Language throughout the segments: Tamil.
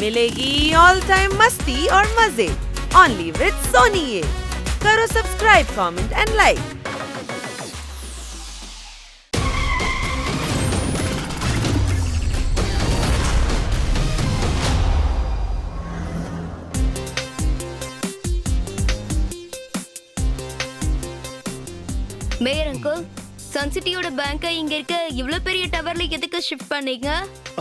मिलेगी ऑल टाइम मस्ती और मजे ओनली विद सोनी। ये करो subscribe, comment and like. Mayor uncle, சன்சிட்டியோட பேங்கை இங்க இருக்க இவ்வளவு பெரிய டவர்ல எதுக்கு ஷிஃப்ட் பண்ணீங்க?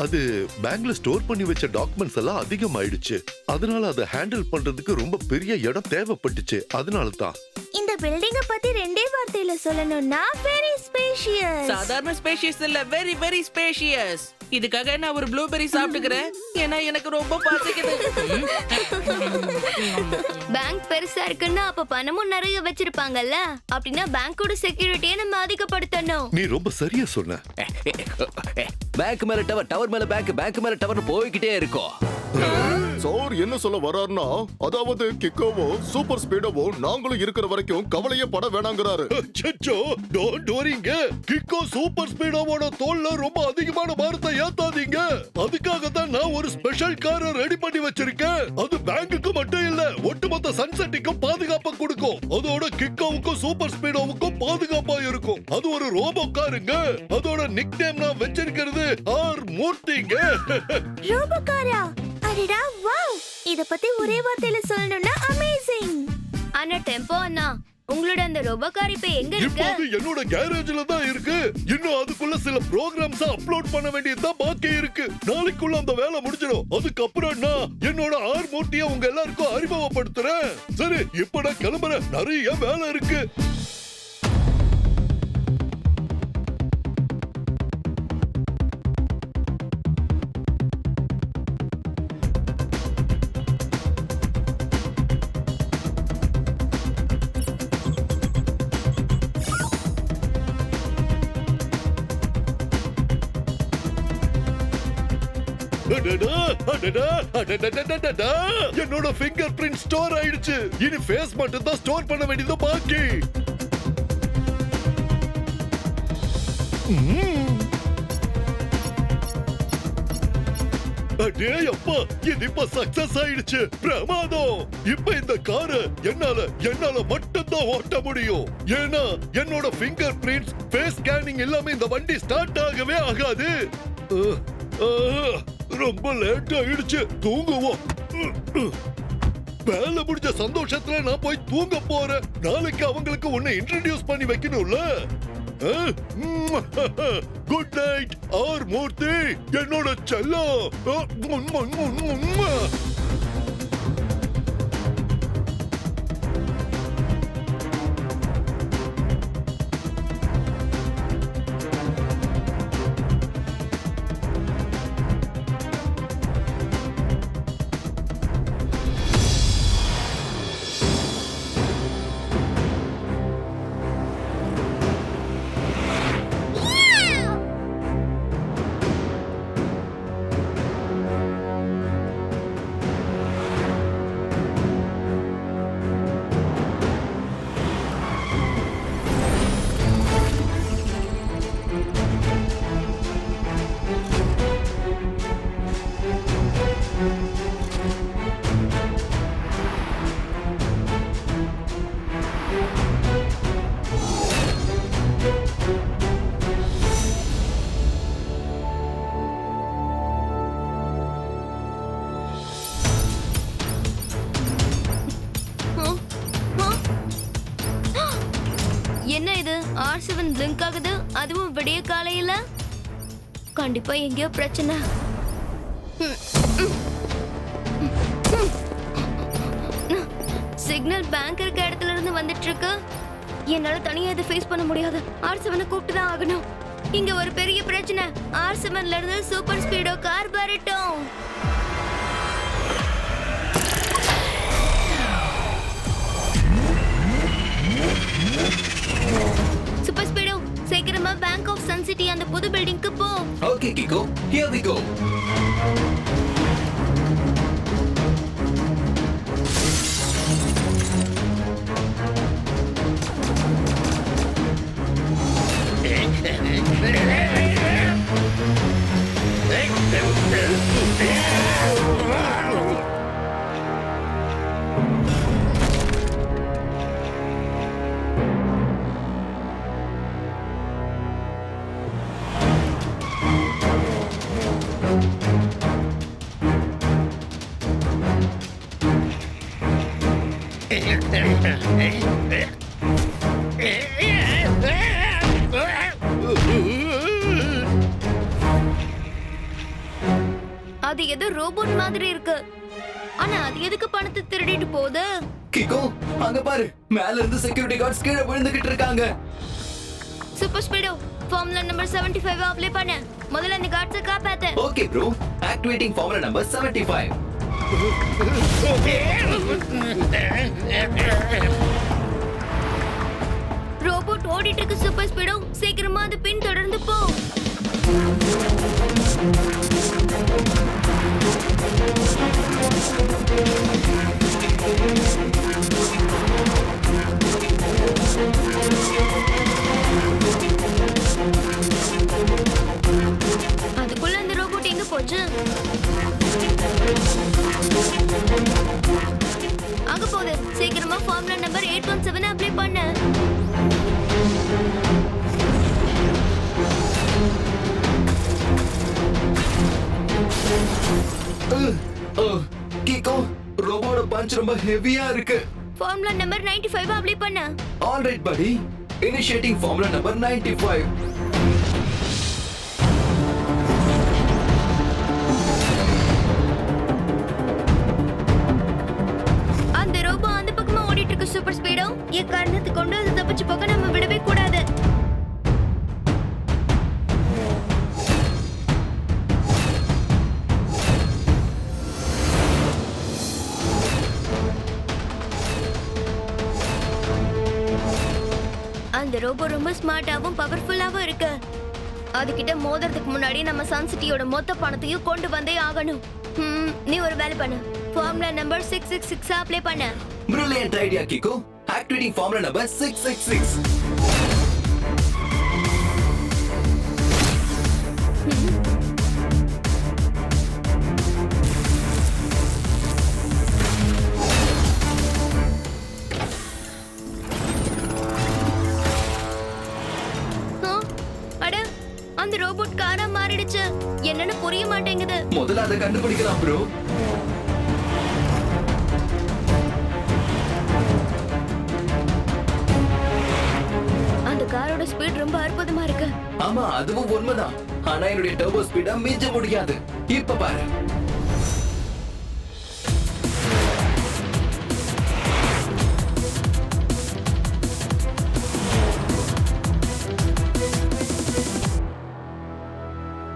அது பேங்க்ல ஸ்டோர் பண்ணி வச்ச டாக்குமெண்ட்ஸ் எல்லாம் அதிகமாயிடுச்சு. அதனால அதை ஹேண்டில் பண்றதுக்கு ரொம்ப பெரிய இடம் தேவைப்பட்டுச்சு. அதனால தான். இந்த பில்டிங்க பத்தி ரெண்டே வார்த்தையில சொல்லணும்னா வெரி ஸ்பேஷியஸ். சாதாரண ஸ்பேஷியஸ் இல்ல, வெரி வெரி ஸ்பேஷியஸ். இதுக்காக நான் ஒரு ப்ளூபெர்ரி சாப்பிட்டுக்கிறேன், ஏன்னா எனக்கு ரொம்ப பசிக்குது. பேங்க் பெருசா இருக்குன்னா அப்ப பணமும் நிறைய வச்சிருப்பாங்கல்ல. அப்படின்னா பேங்கோட செக்யூரிட்டியை நம்ம அதிகப்படுத்தணும். நீ ரொம்ப சரியா சொன்ன. பேங்க் மேல டவர், டவர் மேல பேங்க், பேங்க் மேல டவர் போய்கிட்டே இருக்கும். சார் என்ன சொல்ல வர்றாருன்னா, அதாவது கிக்கோவோ சூப்பர் ஸ்பீடோவோ நாங்களும் இருக்கிற வரைக்கும் கவலையே பட வேணாங்கிறாரு. அச்சச்சோ, டோன்ட் வரிங்க. கிக்கோ சூப்பர் ஸ்பீடோவோட தோல்ல ரொம்ப அதிகமான பாரத்தை ஏத்தாதீங்க. அதுக்காக தான் நான் ஒரு ஸ்பெஷல் காரை ரெடி பண்ணி வச்சிருக்கேன். அது பேங்குக்கு மட்டும் இல்ல, ஒட்டுமொத்த சன்செட்டிக்கும் பாதுகாப்பை கொடுக்கும். அதோட கிக்கோவுக்கும் சூப்பர் ஸ்பீடோவுக்கும் பாதுகாப்பா இருக்கும். அது ஒரு ரோபோ காருங்க. அதோட நிக் நேம் நான் வச்சிருக்கிறது ஆர் மூர்த்திங்க. ரோபோ காரா? அடடா, வாவ்! இத பத்தி ஒரே வார்த்தையில சொல்லணும்னா அமேசிங். ஆனா டெம்போ அண்ணா, உங்களோட அந்த ரோபோ கார் இப்ப எங்க இருக்கு? இப்போ என்னோட கேரேஜ்ல தான் இருக்கு. இன்னும் அதுக்குள்ள சில ப்ரோகிராம்ஸ் அப்லோட் பண்ண வேண்டியது தான் பாக்கி இருக்கு. நாளைக்குள்ள அந்த வேலை முடிஞ்சிடும். அதுக்கப்புறம் நான் என்னோட ஆர் மூர்த்தியை உங்க எல்லாருக்கும் அறிமுகப்படுத்துறேன். சரி, இப்ப நான் கிளம்புறேன். நிறைய வேலை இருக்கு. என்னோட ஃபிங்கர் பிரிண்ட் ஸ்டோர் ஆயிடுச்சு. இனி ஃபேஸ் மட்டும் தான் ஸ்டோர் பண்ண வேண்டியது பாக்கி. அடே அப்பா, இது இப்ப சக்சஸ் ஆயிடுச்சு. பிரமாதம். இப்ப இந்த காரை என்னால மட்டும் தான் ஓட்ட முடியும். ஏன்னா என்னோட ஃபிங்கர் பிரிண்ட்ஸ், ஃபேஸ் ஸ்கேனிங் எல்லாமே இந்த வண்டி ஸ்டார்ட் ஆகவே ஆகாது. ரொம்ப லேட் ஆயிடுச்சு. தூங்குவோம். வேலை முடிஞ்ச சந்தோஷத்துல நான் போய் தூங்க போறேன். நாளைக்கு அவங்களுக்கு உன்னை இன்ட்ரோடியூஸ் பண்ணி வைக்கணும்ல. குட் நைட் ஆர் மூர்த்தி, என்னோட செல்லம். என்ன இது? R7 blink ஆகுது, அதுவும் விடிய காலையில. கண்டிப்பா எங்கேயோ பிரச்சனை. சிக்னல் பேங்க் இருக்க இடத்துல இருந்து வந்துட்டு இருக்கு. என்னால தனியா இதை ஃபேஸ் பண்ண முடியாது. R7 கூப்பிட்டு தான் ஆகணும். இங்க ஒரு பெரிய பிரச்சனை. R7ல இருந்து சூப்பர் ஸ்பீடோ கார் வரட்டும். சூப்பர் ஸ்பீடோ, சீக்கிரமா பேங்க் ஆஃப் சன் சிட்டி அந்த புது பில்டிங்க்கு போ. Okay Kicko, here we go. ஏதோ ரோபோட் மாதிரி இருக்கு. ஆனா அது எதுக்கு பணத்தை திருடிட்டு போகுது? கிக்கோ அங்க பாரு, மேல இருந்து செக்யூரிட்டி கார்ட்ஸ் கீழே விழுந்துகிட்டு இருக்காங்க. சூப்பர் ஸ்பீடோ, ஃபார்முலா நம்பர் 75 அப்ளை பண்ணு. முதல்ல அந்த கார்ட்ஸை காப்பாத்து. Okay bro, activating formula number 75. Robot ஓடிட்டு இருக்கு சூப்பர் ஸ்பீடோ, சீக்கிரமா அது பின் தொடர்ந்து போ. அதுக்குள்ள அந்த ரோபோட் எங்க போச்சு? அங்க போகுது. சீக்கிரமா ஃபார்முலா நம்பர் 817 அப்ளை பண்ணு. கிக்கோ, ரோபோட பஞ்ச் ரொம்ப ஹெவியா இருக்கு. ஃபார்முலா நம்பர் 95 அப்ளை பண்ணு. ஆல் ரைட் படி, இனிஷியேட்டிங் ஃபார்முலா நம்பர் 95. அந்த ரோபோ அந்த பக்கமா ஓடிட்டு இருக்கு சூப்பர் ஸ்பீடோ. காரணத்தை கொண்டு அது தப்பிச்சு போக நம்ம விடவே கூடாது. அந்த ரோபோ ரொம்ப ஸ்மார்ட்டாவும் பவர்ஃபுல்லாவும் இருக்கு. அதுகிட்ட மோதுறதுக்கு முன்னாடி நம்ம சன் சிட்டியோட மொத்த பணத்தையும் கொண்டு வந்தே ஆகணும். நீ ஒரு வேலை பண்ணு. ஃபார்முலா நம்பர் 666 அப்ளை பண்ணு. Brilliant idea, Kiko. Activating formula number 666. அட, அந்த ரோபோட் காரா மாறிடுச்சு. என்னன்னு புரிய மாட்டேங்குது. முதல்ல அதை கண்டுபிடிக்கலாம் ப்ரோ. அந்த காரோட ஸ்பீட் ரொம்ப அற்புதமா இருக்கு. ஆமா, அதுவும் உண்மைதான். ஆனா என்னுடைய டர்போ ஸ்பீட மிஞ்ச முடியாது. இப்ப பாரு.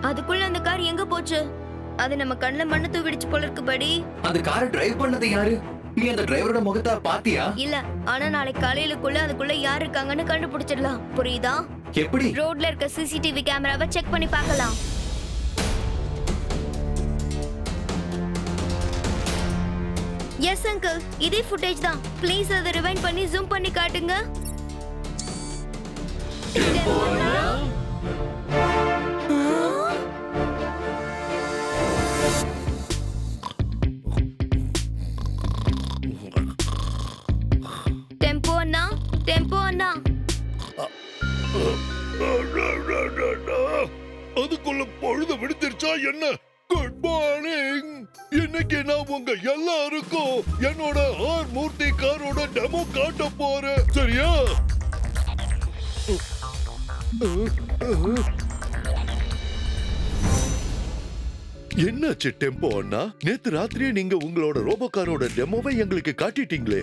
அதுக்குள்ள அந்த கார் எங்க போச்சு? அது நம்ம கண்ணுல மண்ணு தூவிடுச்சு போல இருக்கு படி. அந்த காரை டிரைவ் பண்ணது யாரு? நீ அந்த டிரைவரோட முகத்தை பாத்தியா? இல்ல, ஆனா நாளைக்கு காலையிலக்குள்ள அதுக்குள்ள யார் இருக்காங்கன்னு கண்டுபிடிச்சிடலாம். புரியுதா? எப்படி? ரோட்ல இருக்க சிசிடிவி கேமராவை செக் பண்ணி பார்க்கலாம். எஸ் அங்கிள், இதே ஃபுட்டேஜ் தான். ப்ளீஸ் அதை ரிவைண்ட் பண்ணி ஜூம் பண்ணி காட்டுங்க. டெம்போ அண்ணா, டெம்போ அண்ணா. அதுக்குள்ள பொழுது விடுத்துருச்சா என்ன? Good morning. இன்னைக்கு நான் உங்க எல்லாருக்கும் என்னோட ஆர் மூர்த்தி காரோட டெமோ காட்ட போறேன். சரியா? என்னாச்சு டெம்போ அண்ணா? நேத்து ராத்திரியே நீங்க உங்களோட ரோபோ காரோட டெமோவை எங்களுக்கு காட்டிட்டீங்களே.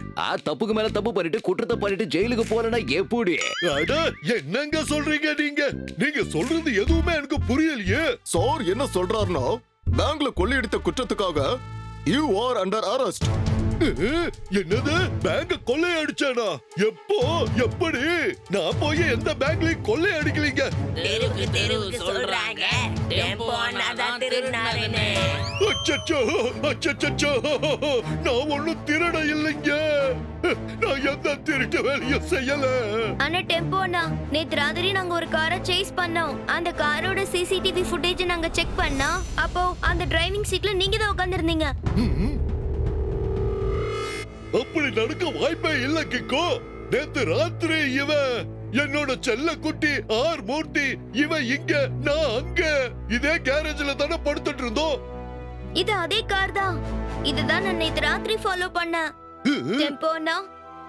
தப்புக்கு மேல தப்பு பண்ணிட்டு குற்றத்தை பண்ணிட்டு ஜெயிலுக்கு போறேன்னா எப்படி? அட, என்னங்க சொல்றீங்க நீங்க? நீங்க சொல்றது எதுவுமே எனக்கு புரியலையே. சார் என்ன சொல்றாருன்னா, பேங்க்ல கொள்ளையடித்த குற்றத்துக்காக யூ ஆர் அண்டர் அரெஸ்ட். என்னது? பேங்க கொள்ளை அடிச்சானா? எப்போ? எப்படி? நான் போய் எந்த பேங்க்லயும் கொள்ளை அடிக்கலீங்க. தெருவுக்கு சொல்றாங்க டெம்போ அண்ணா தான் திருடினாருன்னு. அச்சச்சோ, அச்சச்சோ, நான் ஒண்ணும் திருட இல்லைங்க. நான் எந்த திருட்டு வேலையும் செய்யல. ஆனா டெம்போ அண்ணா, நேத்து ராத்திரி நாங்க ஒரு காரை சேஸ் பண்ணோம். அந்த காரோட சிசிடிவி ஃபுட்டேஜ் நாங்க செக் பண்ணா, அப்போ அந்த டிரைவிங் சீட்ல நீங்க தான் உட்கார்ந்திருந்தீங்க. அப்படி நடக்க வாய்ப்பே இல்ல கிக்கோ. நேத்து ராத்திரி இவன் என்னோட செல்ல குட்டி ஆர் மூர்த்தி, இவன் இங்க, நான் அங்க, இதே கேரேஜ்ல தானே படுத்துட்டு இருந்தோம். இது அதே கார் தான். இதுதான் நான் நேத்து ராத்திரி ஃபாலோ பண்ணேன். டெம்போ அண்ணா,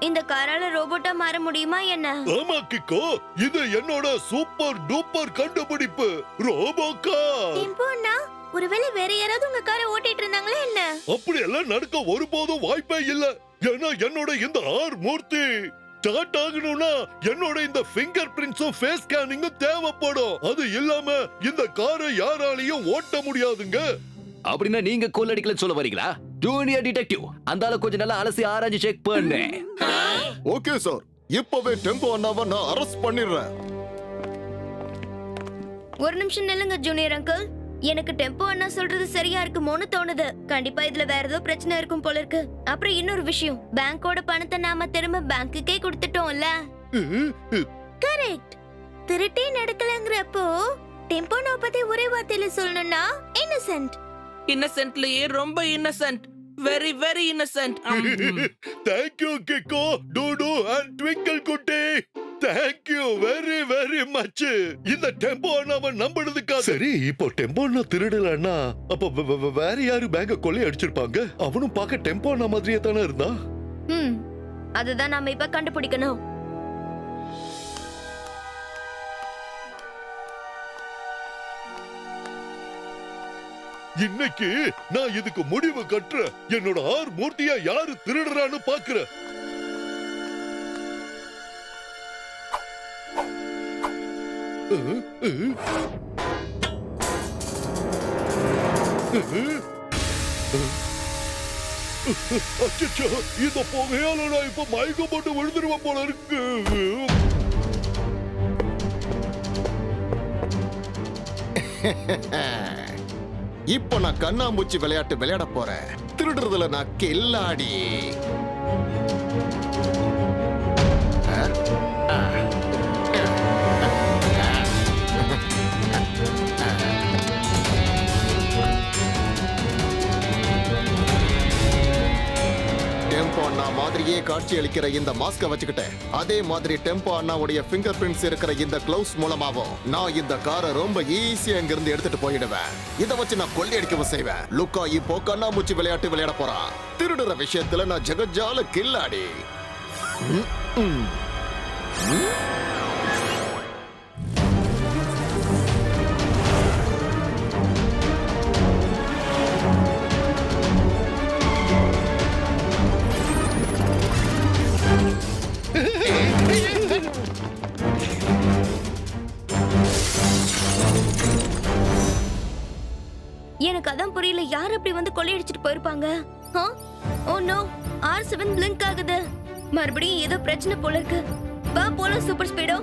இந்த காரால ரோபோட்டா மாற முடியுமா என்ன? ஆமா கிக்கோ, இது என்னோட சூப்பர் டூப்பர் கண்டுபிடிப்பு, ரோபோ கார். டெம்போ அண்ணா, ஒருவேளை வேற யாராவது உங்க காரை ஓட்டிட்டு இருந்தாங்களா என்ன? அப்படி எல்லாம் நடக்க ஒருபோதும் வாய்ப்பே இல்ல. ஏன்னா என்னோட இந்த ஆர் மூர்த்தி ஸ்டார்ட் ஆகணும்னா என்னோட இந்த ஃபிங்கர் பிரிண்ட்ஸும் ஃபேஸ் ஸ்கேனிங்கும் தேவைப்படும். அது இல்லாம இந்த காரை யாராலையும் ஓட்ட முடியாதுங்க. அப்படின்னா நீங்க கொள்ளடிக்கல சொல்ல வரீங்களா? ஜூனியர் டிடெக்டிவ், அந்த ஆளு கொஞ்சம் நல்லா அலசி ஆராய்ச்சி செக் பண்ணு. ஓகே சார், இப்பவே டெம்போ அண்ணாவை நான் அரெஸ்ட் பண்ணிடுறேன். ஒரு நிமிஷம் நில்லுங்க ஜூனியர் அங்கிள். எனக்கு டெம்போ அண்ணா சொல்றது சரியா இருக்குமோன்னு தோணுது. கண்டிப்பா இதுல வேற ஏதோ பிரச்சனை இருக்கும் போல இருக்கு. அப்புறம் இன்னொரு விஷயம், பேங்கோட பணத்தை நாம திரும்ப பேங்குக்கே கொடுத்துட்டோம்ல. கரெக்ட். திருட்டே நடக்கலங்கறப்போ டெம்போ அண்ணா பத்தி ஒரே வார்த்தையில சொல்லணும்னா இன்னசென்ட். இன்னசென்ட்லயே ரொம்ப innocent, very very innocent. Thank you Kicko, Dudu and Twinkle குட்டி. Thank you very very much. இந்த டெம்போ அண்ணாவை நம்பினதுக்கா. சரி, இப்போ டெம்போ அண்ணா திருடலன்னா அப்ப வேற யாரு பேங்க கொள்ளை அடிச்சிருப்பாங்க? அவனும் பார்க்க டெம்போ அண்ணா மாதிரியே தானே இருந்தான். அதுதான் நாம இப்ப கண்டுபிடிக்கணும். இன்னைக்கு நான் இதுக்கு முடிவு கட்டுறேன். என்னோட ஆர் மூர்த்தியா யாரு திருடுறான்னு பாக்குறேன். அச்சச்சோ, இந்த புகையால நான் இப்ப மயக்கம் போட்டு விழுந்துருவேன் போல இருக்கு. இப்போ நான் கண்ணாமூச்சி விளையாட்டு விளையாட போறேன். திருடுறதுல நான் கில்லாடி. டெம்போ அண்ணா மாதிரியே காட்சி அளிக்கிற இந்த மாஸ்க வச்சுக்கிட்டேன். அதே மாதிரி டெம்போ அண்ணாவுடைய ஃபிங்கர் பிரிண்ட்ஸ் இருக்கிற இந்த கிளவுஸ் மூலமாவும் நான் இந்த காரை ரொம்ப ஈஸியா இங்க இருந்து எடுத்துட்டு போயிடுவேன். இதை வச்சு நான் கொள்ளையடிக்கவும் செய்வேன். லுக்கா இப்போ கண்ணாமூச்சி விளையாட்டு விளையாட போறான். திருடுற விஷயத்துல நான் ஜெகஜால கில்லாடி. எனக்கு அதான் புரியல, யார் அப்படி வந்து கொள்ளையடிச்சிட்டு போயிருப்பாங்க? ஓ நோ, R7 பிளிங்க் ஆகுது. மறுபடியும் ஏதோ பிரச்சனை போல இருக்கு. வா போலாம் சூப்பர் ஸ்பீடோ.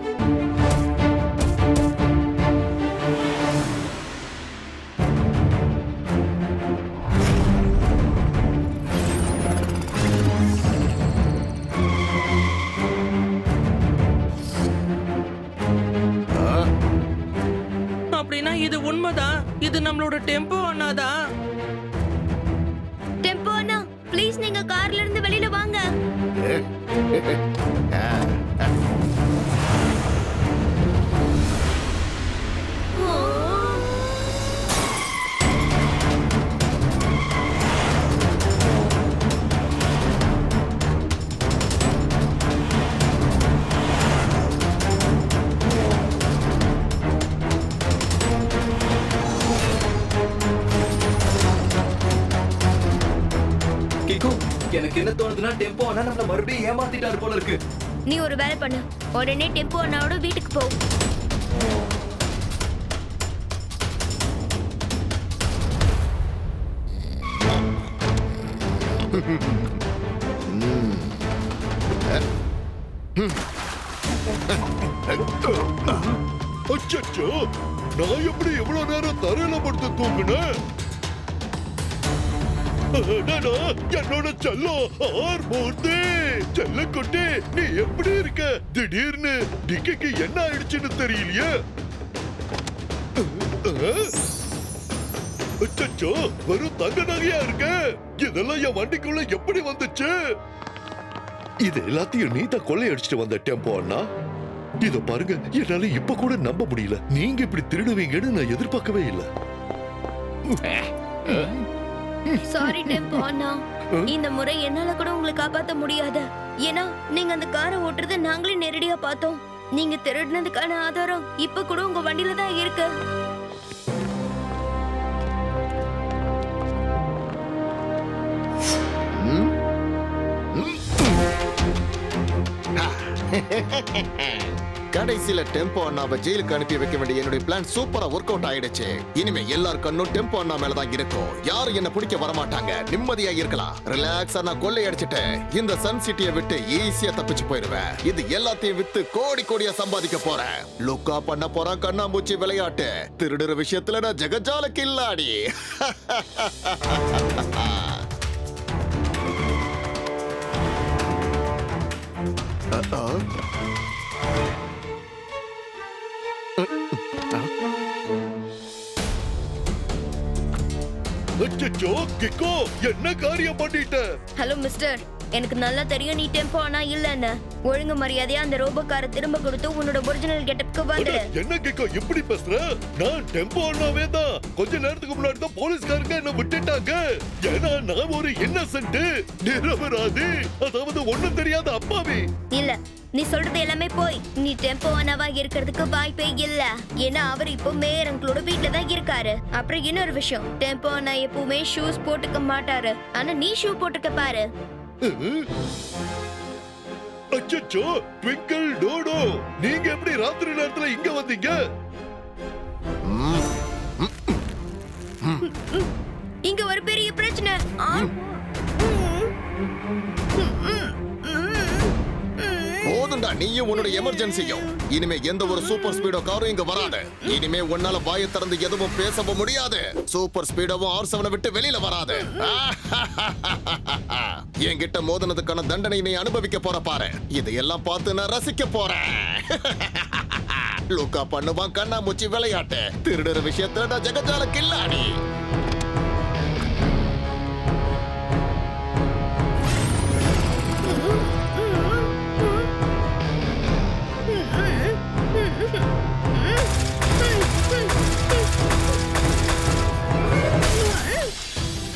அப்படின்னா இது உண்மைதான். இது நம்மளோட டெம்போ அண்ணாதான். டெம்போ அண்ணா, ப்ளீஸ் நீங்க கார்ல இருந்து வெளியில வாங்க. எனக்கு என்ன தோணுதுன்னா டெம்போ அண்ணா நம்மள மறுபடியும் ஏமாத்திட்டாரு போல இருக்கு. நீ ஒரு வேலை பண்ணு, உடனே டெம்போ அண்ணாவோட வீட்டுக்கு போ. அச்சச்சோ, நான் எப்படி எவ்வளவு நேரம் தரையில படுத்து தூங்குனேன்? என்னோட செல்லம் ஆர் மூர்த்தி, செல்ல குட்டி, நீ எப்படி இருக்க? திடீர்னு டிக்கிக்கு என்ன ஆயிடுச்சுன்னு தெரியலையே. அச்சச்சோ, வெறும் தங்க நகையா இருக்க. இதெல்லாம் என் வண்டிக்குள்ள எப்படி வந்துச்சு? இது எல்லாத்தையும் நீ தான் கொள்ளையடிச்சிட்டு வந்த டெம்போ அண்ணா. இத பாருங்க, என்னால இப்ப கூட நம்ப முடியல. நீங்க இப்படி திருடுவீங்கன்னு நான் எதிர்பார்க்கவே இல்லை. சாரி டெம்போ அண்ணா, இந்த முறை என்னால கூட உங்களை காப்பாத்த முடியாது. ஏன்னா நீங்க அந்த காரை ஓட்டுறத நாங்களே நேரடியா பார்த்தோம். நீங்க திருடினதுக்கான ஆதாரம் இப்ப கூட உங்க வண்டியில தான் இருக்கு. கடைசியில டெம்போ அண்ணாவை ஜெயிலுக்கு அனுப்பி வைக்க வேண்டிய என்னுடைய பிளான் சூப்பரா ஒர்க் அவுட் ஆயிடுச்சு. இனிமே எல்லார் கண்ணும் டெம்போ அண்ணா மேலதான் இருக்கும். யாரும் என்ன பிடிக்க வரமாட்டாங்க. நிம்மதியா இருக்கலாம். ரிலாக்ஸா நான் கொள்ளை அடிச்சுட்டு இந்த சன் சிட்டியை விட்டு ஈஸியா தப்பிச்சு போயிருவேன். இது எல்லாத்தையும் வித்து கோடி கோடியா சம்பாதிக்க போறேன். லுக்கா பண்ண போறேன் கண்ணாமூச்சி விளையாட்டு. திருடுற விஷயத்துல நான் ஜெகஜால கில்லாடி. அச்சச்சோ, கிக்கோ என்ன காரியம் பண்ணிட்ட? ஹலோ மிஸ்டர், எனக்கு நல்லா தெரியும் நீ டெம்போ ஆனா இல்லன்னு. ஒழுங்கு மரியாதையா அந்த ரோபோக்கார திரும்ப கொடுத்து உன்னோட ஒரிஜினல் கெட்டப்க்கு வந்துடு. என்ன கிக்கோ இப்படி பேசுற? நான் டெம்போ அண்ணாவே தான். கொஞ்ச நேரத்துக்கு முன்னாடி தான் போலீஸ்காரங்க என்ன விட்டுட்டாங்க. ஏன்னா நான் ஒரு இன்னசென்ட், நிரபராதி, அதாவது ஒண்ணும் தெரியாத அப்பாவி. இல்ல, நீ சொல்றது எல்லாமே போய். நீ டெம்போ அண்ணாவா இருக்கிறதுக்கு வாய்ப்பே இல்ல. ஏன்னா அவர் இப்போ மேயர் அங்கிளோட வீட்ல தான் இருக்காரு. அப்புறம் இன்னொரு விஷயம், டெம்போ அண்ணா எப்பவுமே ஷூஸ் போட்டுக்க மாட்டாரு. ஆனா நீ ஷூ போட்டுக்க பாரு. அச்சச்சோ, ட்விங்கிள் டோடோ, நீங்க எப்படி ராத்திரி நேரத்துல இங்க வந்தீங்க? இங்க ஒரு பெரிய பிரச்சனை. போதுண்டா நீயும் உன்னோட எமர்ஜென்சியும். இனிமே எந்த ஒரு சூப்பர் ஸ்பீடோ காரும் இங்க வராது. இனிமே உன்னால வாயை திறந்து எதுவும் பேசவும் முடியாது. சூப்பர் ஸ்பீடோவும் R7 விட்டு வெளியில வராது. என்கிட்ட மோதினதுக்கான தண்டனை நீ அனுபவிக்க போற பாரு. இதையெல்லாம் பார்த்து நான் ரசிக்க போறேன். லுக்கா பண்ணுவான் கண்ணாமூச்சி விளையாட்டு. திருடுற விஷயத்துல நான் ஜெகஜால கில்லாடி.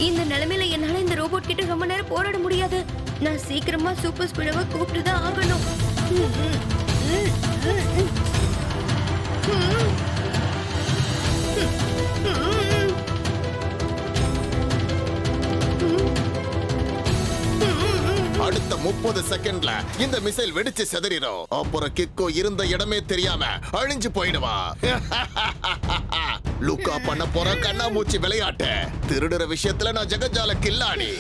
இந்த நிலைமையில என்னால இந்த ரோபோட் கிட்ட ரொம்ப நேரம் போராட முடியாது. நான் சீக்கிரமா சூப்பர் ஸ்பீடோவை கூப்பிட்டு தான் ஆகணும். அடுத்த 30 செகண்ட்ல இந்த மிசைல் வெடிச்சு சிதறிடும். அப்புறம் கிக்கோ இருந்த இடமே தெரியாம அழிஞ்சு போயிடுவா. லுக்கா பண்ண போற கண்ணாமூச்சி விளையாட்டு. திருடுற விஷயத்துல நான் ஜெகஜால கில்லாடி.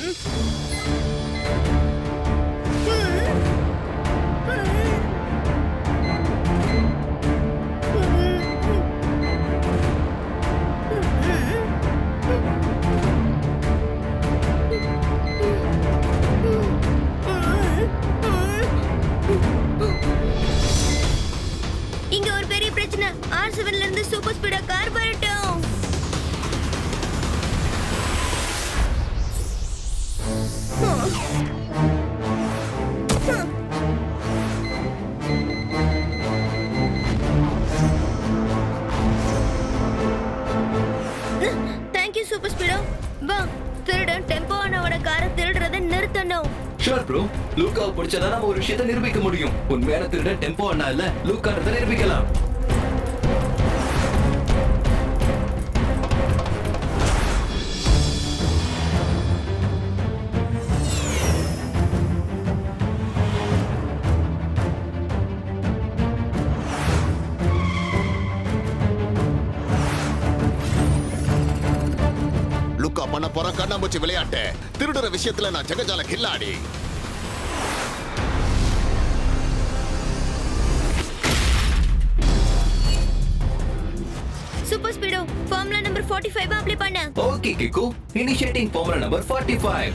இங்க ஒரு பெரிய பிரச்சனை. R7ல இருந்து சூப்பர் ஸ்பீடா கார் வரட்டும். Thank you super Speedo. வா, திருடன் டெம்போ அண்ணாவோட காரை திருடுறதை நிறுத்தணும். ஷூர் ப்ரோ, லூக்காவை பிடிச்சதா நம்ம ஒரு விஷயத்தை நிரூபிக்க முடியும். உண்மையான திருடன் டெம்போ அண்ணா இல்ல, லூக்கான்றதை நிரூபிக்கலாம். லுக்கா பண்ண போற கண்ணாமூச்சி விளையாட்டு. திருடுற விஷயத்துல நான் ஜெகஜால கில்லாடி. சூப்பர் ஸ்பீடோ, ஃபார்முலா நம்பர் 45 அப்ளை பண்ணு. Okay kick, initiating formula number 45.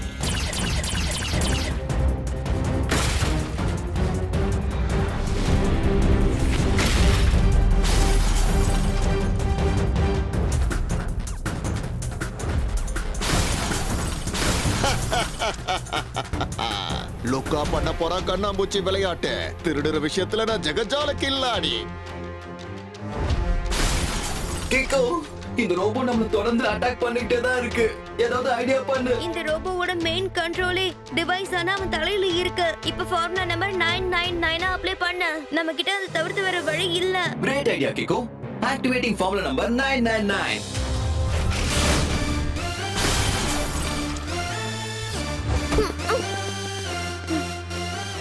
லுக்கா பண்ண போற கண்ணாமூச்சி விளையாட்டு. திருடுற விஷயத்துல நான் ஜெகஜால கில்லாடி. கிக்கு, இந்த ரோபோ நம்மள தொடர்ந்து அட்டாக் பண்ணிட்டே தான் இருக்கு. ஏதாவது ஐடியா பண்ணு. இந்த ரோபோவோட மெயின் கண்ட்ரோலே டிவைஸ் ஆனா அவன் தலையில இருக்கு. இப்ப ஃபார்முலா நம்பர் 999 அப்ளை பண்ணு. நம்ம கிட்ட அதை தவிர்த்து வேற வழி இல்ல. கிரேட் ஐடியா கிக்கு. Activating formula number 999.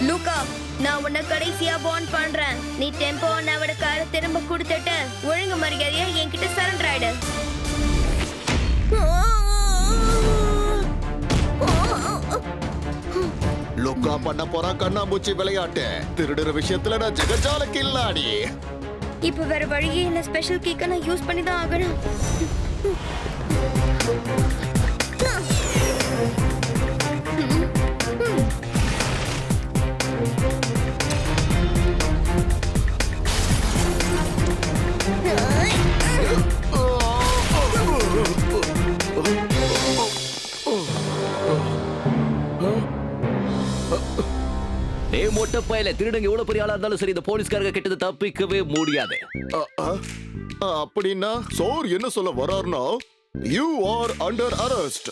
லூக்கா, நான் உன்னை கடைசியா வார்ன் பண்றேன். நீ டெம்போ அண்ணாவோட காரை திரும்ப கொடுத்துட்டு ஒழுங்கு மரியாதையா என்கிட்ட சரண்டர் ஆயிடு. லுக்கா பண்ண போறான் கண்ணாமூச்சி விளையாட்டு. திருடுற விஷயத்துல நான் ஜெகஜால கில்லாடி. இப்ப வேற வழியே இல்ல. ஸ்பெஷல் கீக்க நான் யூஸ் பண்ணி தான் ஆகணும். டே மொட்டை பயல, திருடங்க எவ்வளவு பெரிய ஆளா இருந்தாலும் சரி இந்த போலீஸ்காரங்க கிட்ட தப்பிக்கவே முடியாது. அப்படின்னா சோர் என்ன சொல்ல வரார்னா, யூ ஆர் அண்டர் அரெஸ்ட்.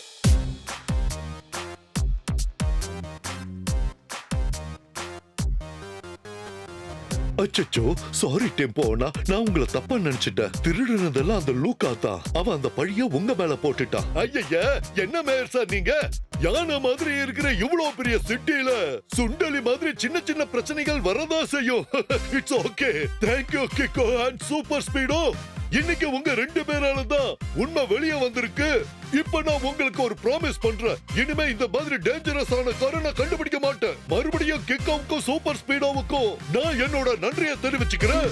அச்சச்சோ, சாரி டெம்போ அண்ணா, நான் உங்களை தப்பா நினைச்சிட்டேன். திருடுனதெல்லாம் அந்த லூக்கா தான். அவன் அந்த பழிய உங்க மேல போட்டுட்டான். ஐயா, என்ன மேயர் சார் நீங்க? யானை மாதிரி இருக்கிற இவ்வளவு பெரிய சிட்டில சுண்டலி மாதிரி சின்ன சின்ன பிரச்சனைகள் வரதா செய்யும். It's okay. Thank you Kicko and super Speedo. இன்னைக்கு உங்க 2 பேரால தான் உண்மை வெளியே வந்திருக்கு. இப்ப நான் உங்களுக்கு ஒரு ப்ராமிஸ் பண்றேன். இனிமே இந்த மாதிரி டேஞ்சரஸான காரை நான் கண்டுபிடிக்க மாட்டேன். மறுபடியும் கிக்கோவுக்கும் சூப்பர் ஸ்பீடோவுக்கும் நான் என்னோட நன்றியை தெரிவிச்சுக்கிறேன்.